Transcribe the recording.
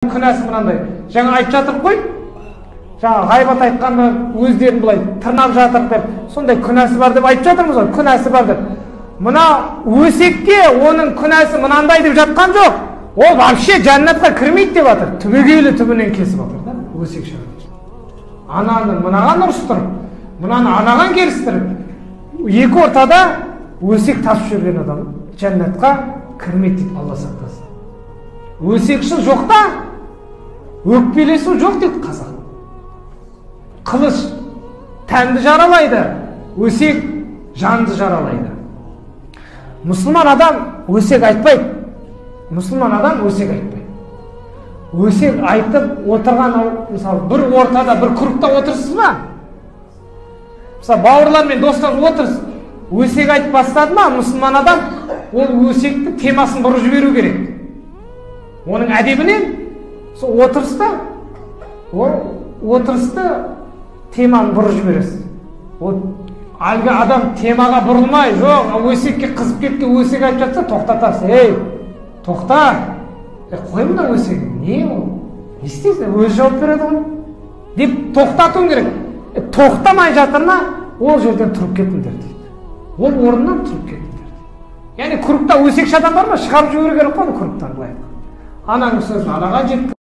Күнәсі мынандай. Жаңа айтып жатыр қой. Жаңа ғайбат айтқанда өздерін былай тырнап жатыр деп, сондай күнәсі бар деп айтып жатырмыз ғой, күнәсі бар деп. Мына өсекке оның күнәсі мынандай деп жатқан жоқ. Ол вообще жәннатқа кірмейді деп жатыр. Түбегейлі түбінен кесіп жатыр да, өсек шаруасы. Ананы мынаған ұрыстырып, мынаны анаған келістіріп, екі ортада өсек тасып жүрген адам жәннатқа кірмейді дейді, Алла сақтасын. Өсекші жоқ та, өкпелесу жоқ дейді қазақ. Қылыш тәнді жаралайды, өсек жанды жаралайды. Мұсылман адам өсек айтпайды. Мұсылман адам өсек айтпайды. Өсек айтып отырған, мысалы, бір ортада, бір кругта отырсыз ба? Мысалы, бауырлармен достарыңыз отырсыз. Өсек айтып бастады ма, мұсылман адам ол өсектің темасын бұрып жіберу керек. Оның әдебінен сол отырысты теманы бұрып жібересіз. Әлгі адам темаға бұрылмай, жоқ, өсекке қызып кеткен өсек айтып жатса, тоқтатасыз. Ей, тоқта, қой мына өсек, не ол? Не істейсің? Өзі жауап береді ғой деп тоқтатуың керек. Тоқтамай жатырма, ол жерден тұрып кетіңдер дейді. Ол орнынан тұрып кетіңдер дейді. Яғни кругта өсекші адам бар ма? Шығарып жіберу керек қой кругтан былай. Ананың сөзін анаға жеткіз.